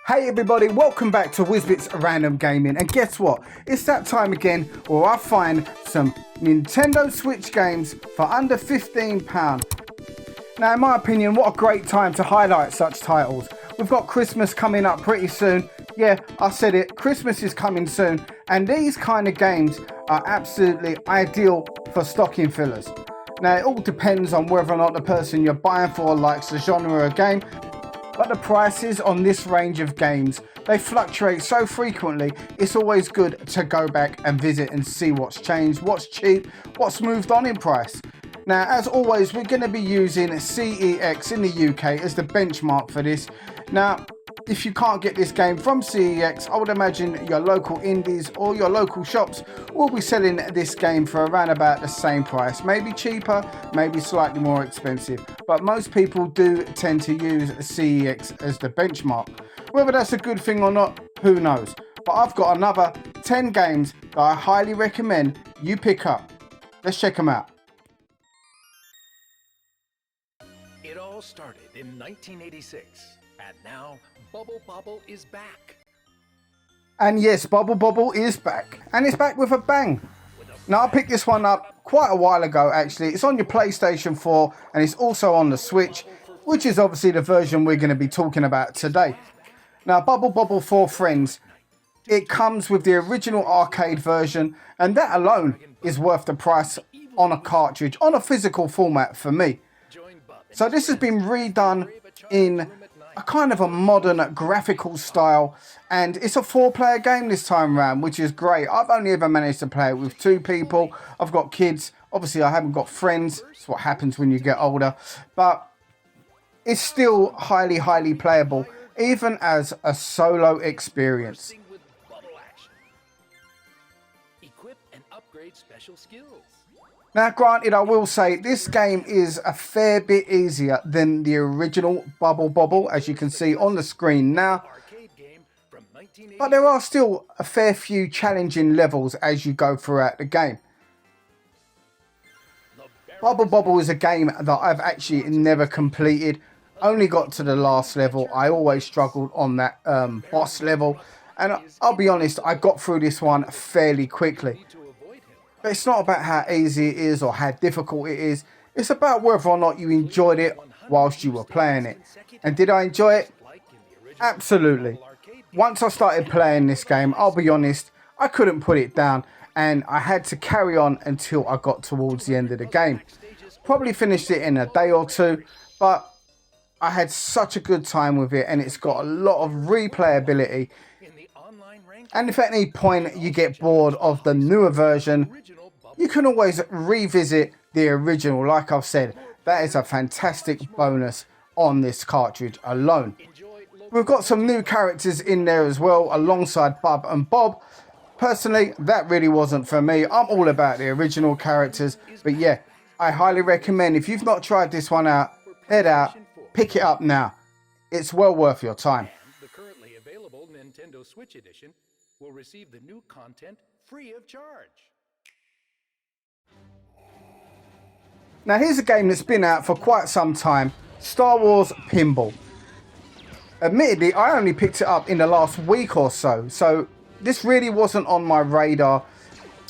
Hey everybody, welcome back to Whizbit's Random Gaming, and guess what? It's that time again where I find some Nintendo Switch games for under £15. Now in my opinion, what a great time to highlight such titles. We've got Christmas coming up pretty soon. Yeah, I said it, Christmas is coming soon, and these kind of games are absolutely ideal for stocking fillers. Now it all depends on whether or not the person you're buying for likes the genre of game, but the prices on this range of games, they fluctuate so frequently, it's always good to go back and visit and see what's changed, what's cheap, what's moved on in price. Now, as always, we're going to be using CEX in the UK as the benchmark for this. Now, if you can't get this game from CEX, I would imagine your local indies or your local shops will be selling this game for around about the same price. Maybe cheaper, maybe slightly more expensive. But most people do tend to use CEX as the benchmark. Whether that's a good thing or not, who knows. But I've got another 10 games that I highly recommend you pick up. Let's check them out. It all started in 1986, and now Bubble Bobble is back. And yes, Bubble Bobble is back, and it's back with a bang. Now I picked this one up quite a while ago actually. It's on your PlayStation 4 and it's also on the Switch, which is obviously the version we're going to be talking about today. Now Bubble Bobble for Friends, it comes with the original arcade version, and that alone is worth the price on a cartridge, on a physical format for me. So this has been redone in a kind of a modern graphical style, and it's a 4-player game this time around, which is great. I've only ever managed to play it with 2 people. I've got kids. Obviously, I haven't got friends. It's what happens when you get older. But it's still highly, highly playable, even as a solo experience. Equip and upgrade special skills. Now, granted, I will say this game is a fair bit easier than the original Bubble Bobble, as you can see on the screen now. But there are still a fair few challenging levels as you go throughout the game. Bubble Bobble is a game that I've actually never completed. Only got to the last level. I always struggled on that boss level. And I'll be honest, I got through this one fairly quickly. But it's not about how easy it is or how difficult it is. It's about whether or not you enjoyed it whilst you were playing it. And did I enjoy it? Absolutely. Once I started playing this game, I'll be honest, I couldn't put it down, and I had to carry on until I got towards the end of the game. Probably finished it in a day or two, but I had such a good time with it, and it's got a lot of replayability. And if at any point you get bored of the newer version, you can always revisit the original. Like I've said, that is a fantastic bonus on this cartridge alone. We've got some new characters in there as well, alongside Bub and Bob. Personally, that really wasn't for me. I'm all about the original characters. But yeah, I highly recommend, if you've not tried this one out, head out, pick it up now. It's well worth your time. The currently available Nintendo Switch Edition will receive the new content free of charge. Now here's a game that's been out for quite some time, Star Wars Pinball. Admittedly, I only picked it up in the last week or so, so this really wasn't on my radar,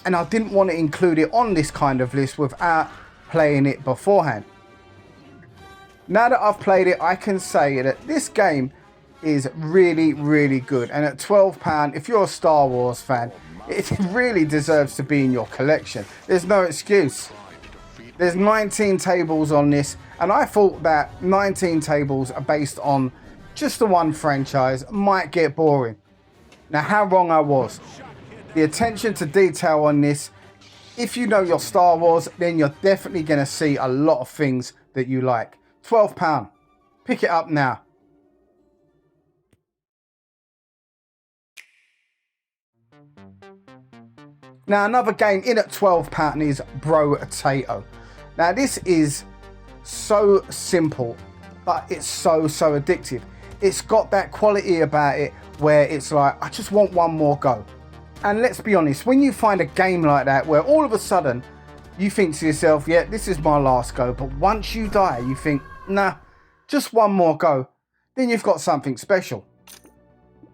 and I didn't want to include it on this kind of list without playing it beforehand. Now that I've played it, I can say that this game is really, really good, and at £12, if you're a Star Wars fan, it really deserves to be in your collection. There's no excuse. There's 19 tables on this, and I thought that 19 tables are based on just the one franchise might get boring. Now, how wrong I was. The attention to detail on this, if you know your Star Wars, then you're definitely going to see a lot of things that you like. £12. Pick it up now. Now, another game in at £12 is Bro-Tato. Now, this is so simple, but it's so addictive. It's got that quality about it where it's like, I just want one more go. And let's be honest, when you find a game like that where all of a sudden you think to yourself, yeah, this is my last go, but once you die, you think, nah, just one more go, then you've got something special.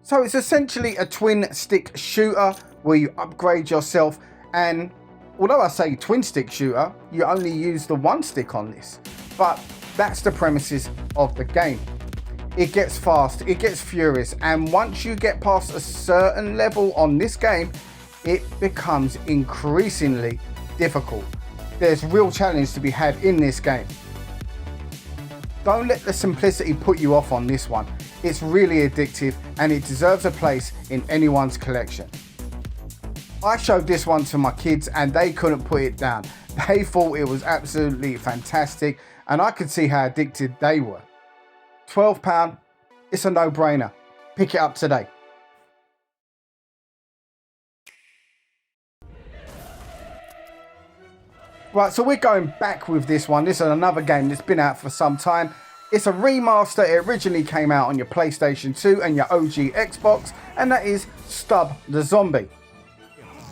So it's essentially a twin stick shooter where you upgrade yourself, and although I say twin stick shooter, you only use the one stick on this, but that's the premises of the game. It gets fast, it gets furious, and once you get past a certain level on this game, it becomes increasingly difficult. There's real challenge to be had in this game. Don't let the simplicity put you off on this one. It's really addictive and it deserves a place in anyone's collection. I showed this one to my kids and they couldn't put it down. They thought it was absolutely fantastic and I could see how addicted they were. £12, it's a no-brainer. Pick it up today. Right, so we're going back with this one. This is another game that's been out for some time. It's a remaster. It originally came out on your PlayStation 2 and your OG Xbox, and that is Stub the Zombie.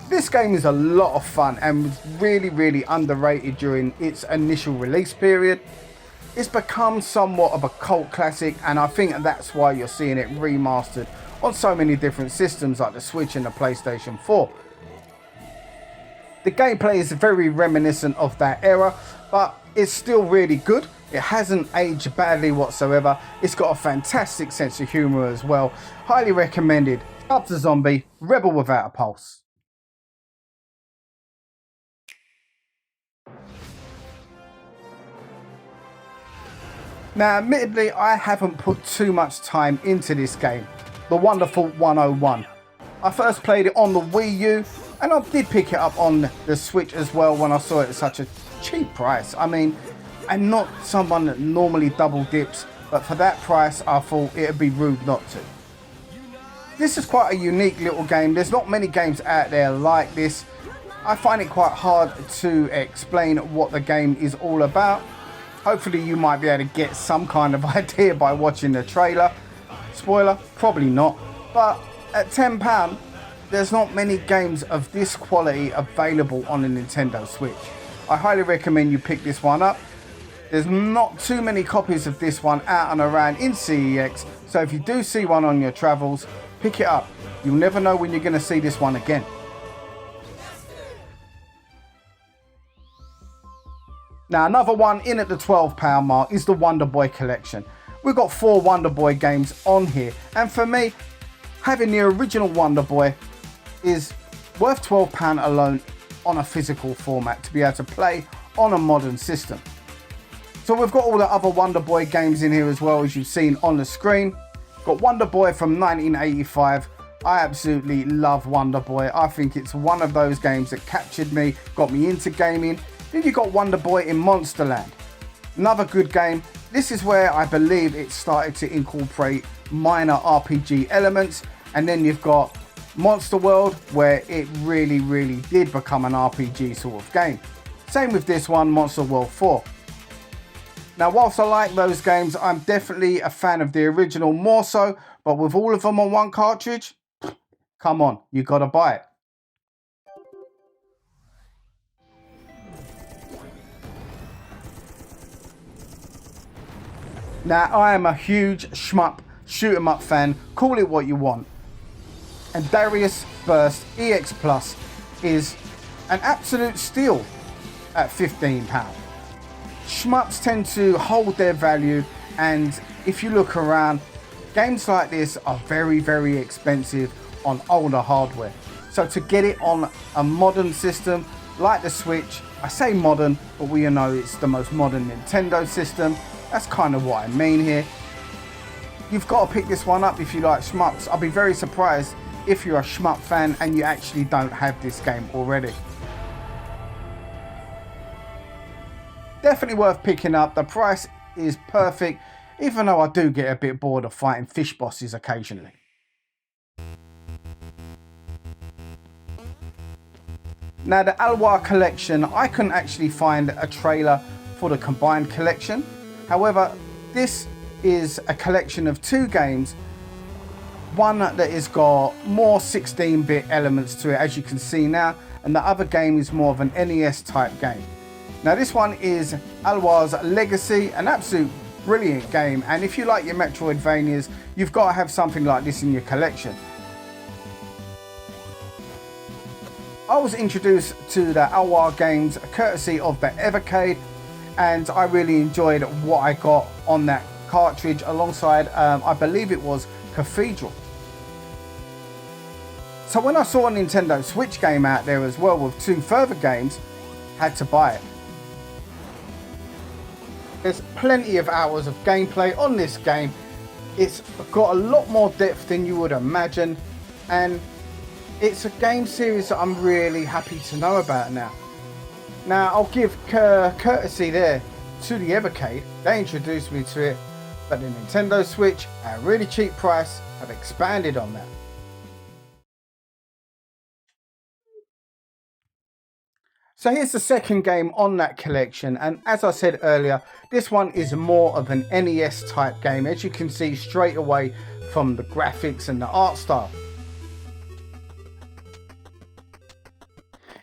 This game is a lot of fun and was really underrated during its initial release period. It's become somewhat of a cult classic, and I think that's why you're seeing it remastered on so many different systems like the Switch and the PlayStation 4. The gameplay is very reminiscent of that era, but it's still really good. It hasn't aged badly whatsoever. It's got a fantastic sense of humour as well. Highly recommended. Stub the Zombie, Rebel Without a Pulse. Now, admittedly, I haven't put too much time into this game, the wonderful 101. I first played it on the Wii U, and I did pick it up on the Switch as well when I saw it at such a cheap price. I mean, I'm not someone that normally double dips, but for that price, I thought it'd be rude not to. This is quite a unique little game. There's not many games out there like this. I find it quite hard to explain what the game is all about. Hopefully you might be able to get some kind of idea by watching the trailer. Spoiler, probably not. But at £10, there's not many games of this quality available on a Nintendo Switch. I highly recommend you pick this one up. There's not too many copies of this one out and around in CEX, so if you do see one on your travels, pick it up. You'll never know when you're going to see this one again. Now, another one in at the £12 mark is the Wonder Boy collection. We've got 4 Wonder Boy games on here, and for me, having the original Wonder Boy is worth £12 alone on a physical format to be able to play on a modern system. So we've got all the other Wonder Boy games in here as well, as you've seen on the screen. Got Wonder Boy from 1985. I absolutely love Wonder Boy. I think it's one of those games that captured me, got me into gaming. Then you got Wonder Boy in Monsterland. Another good game. This is where I believe it started to incorporate minor RPG elements. And then you've got Monster World, where it really did become an RPG sort of game. Same with this one, Monster World 4. Now, whilst I like those games, I'm definitely a fan of the original more so, but with all of them on one cartridge, come on, you gotta buy it. Now, I am a huge shmup, shoot 'em up fan, call it what you want. And Darius Burst EX Plus is an absolute steal at £15. Shmups tend to hold their value, and if you look around, games like this are very expensive on older hardware. So to get it on a modern system like the Switch, I say modern, but we all know it's the most modern Nintendo system. That's kind of what I mean here. You've got to pick this one up if you like shmups. I'll be very surprised if you're a shmup fan and you actually don't have this game already. Definitely worth picking up. The price is perfect, even though I do get a bit bored of fighting fish bosses occasionally. Now, the Alwars collection, I couldn't actually find a trailer for the combined collection. However, this is a collection of 2 games. One that has got more 16-bit elements to it, as you can see now, and the other game is more of an NES type game. Now, this one is Alwars Legacy, an absolute brilliant game, and if you like your Metroidvanias, you've got to have something like this in your collection. I was introduced to the Alwars games courtesy of the Evercade, and I really enjoyed what I got on that cartridge alongside, I believe it was Cathedral. So when I saw a Nintendo Switch game out there as well with 2 further games, had to buy it. There's plenty of hours of gameplay on this game. It's got a lot more depth than you would imagine, and it's a game series that I'm really happy to know about now. Now, I'll give courtesy there to the Evercade. They introduced me to it, but the Nintendo Switch at a really cheap price have expanded on that. So here's the second game on that collection, and as I said earlier, this one is more of an NES type game, as you can see straight away from the graphics and the art style.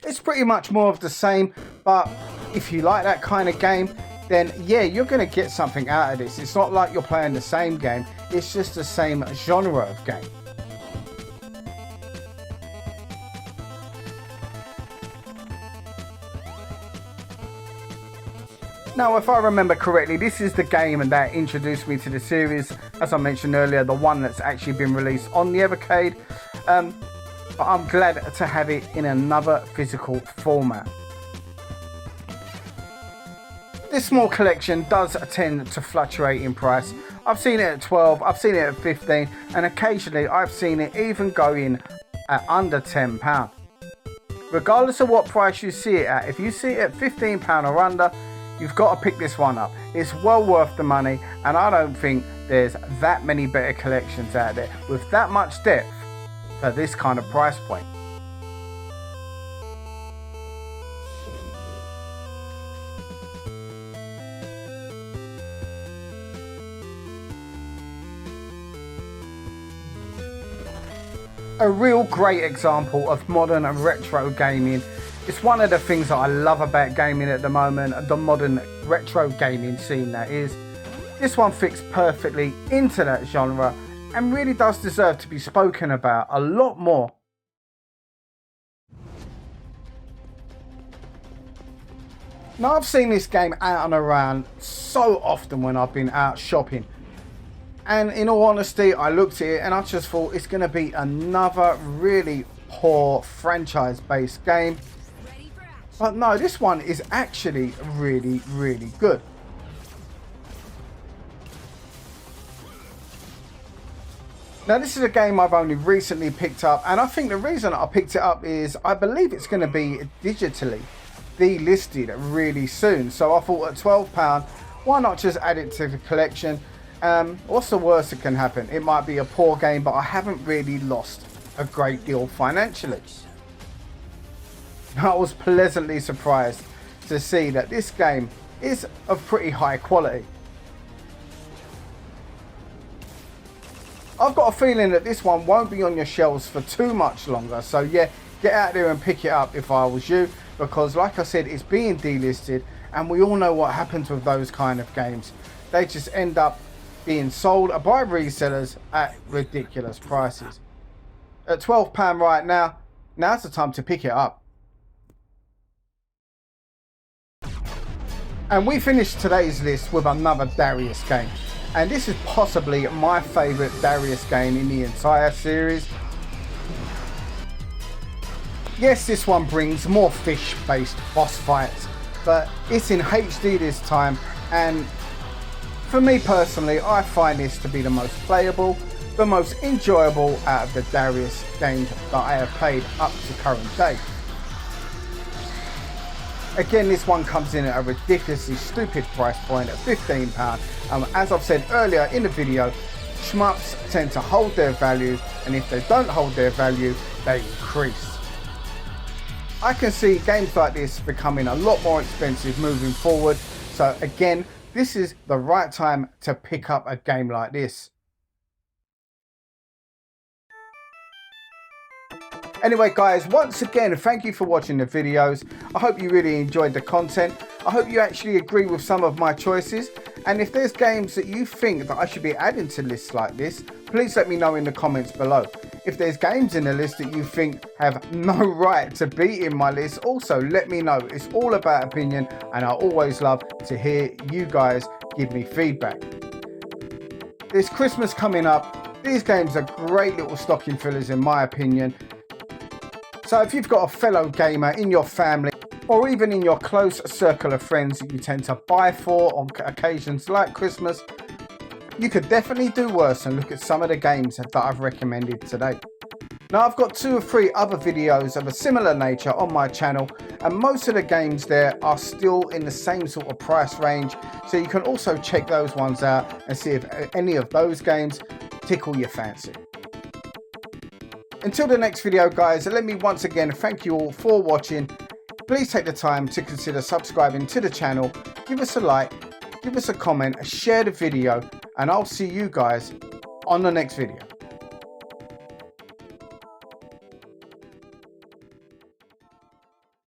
It's pretty much more of the same, but if you like that kind of game, then yeah, you're going to get something out of this. It's not like you're playing the same game, it's just the same genre of game. Now, if I remember correctly, this is the game that introduced me to the series. As I mentioned earlier, the one that's actually been released on the Evercade. But I'm glad to have it in another physical format. This small collection does tend to fluctuate in price. I've seen it at 12, I've seen it at 15, and occasionally I've seen it even go in at under £10. Regardless of what price you see it at, if you see it at £15 or under, you've got to pick this one up. It's well worth the money, and I don't think there's that many better collections out there with that much depth for this kind of price point. A real great example of modern and retro gaming. It's one of the things that I love about gaming at the moment, the modern retro gaming scene that is. This one fits perfectly into that genre and really does deserve to be spoken about a lot more. Now, I've seen this game out and around so often when I've been out shopping. And in all honesty, I looked at it and I just thought it's going to be another really poor franchise-based game. But no, this one is actually really, really good. Now, this is a game I've only recently picked up, and I think the reason I picked it up is I believe it's going to be digitally delisted really soon. So I thought at £12, why not just add it to the collection? What's the worst that can happen? It might be a poor game, but I haven't really lost a great deal financially. I was pleasantly surprised to see that this game is of pretty high quality. I've got a feeling that this one won't be on your shelves for too much longer, so yeah, get out there and pick it up if I was you, because like I said, it's being delisted, and we all know what happens with those kind of games. They just end up being sold by resellers at ridiculous prices. At £12 right now, now's the time to pick it up. And we finished today's list with another Darius game. And this is possibly my favourite Darius game in the entire series. Yes, this one brings more fish-based boss fights, but it's in HD this time, and for me personally, I find this to be the most playable, the most enjoyable out of the Darius games that I have played up to current date. Again, this one comes in at a ridiculously stupid price point of £15. As I've said earlier in the video, shmups tend to hold their value, and if they don't hold their value, they increase. I can see games like this becoming a lot more expensive moving forward, so again, this is the right time to pick up a game like this. Anyway guys, once again, thank you for watching the videos. I hope you really enjoyed the content. I hope you actually agree with some of my choices. And if there's games that you think that I should be adding to lists like this, please let me know in the comments below. If there's games in the list that you think have no right to be in my list, also let me know. It's all about opinion, and I always love to hear you guys give me feedback. There's Christmas coming up. These games are great little stocking fillers in my opinion. So if you've got a fellow gamer in your family or even in your close circle of friends that you tend to buy for on occasions like Christmas, you could definitely do worse and look at some of the games that I've recommended today. Now I've got 2 or 3 other videos of a similar nature on my channel, and most of the games there are still in the same sort of price range, so you can also check those ones out and see if any of those games tickle your fancy. Until the next video guys, let me once again thank you all for watching. Please take the time to consider subscribing to the channel, give us a like, give us a comment, share the video, and I'll see you guys on the next video.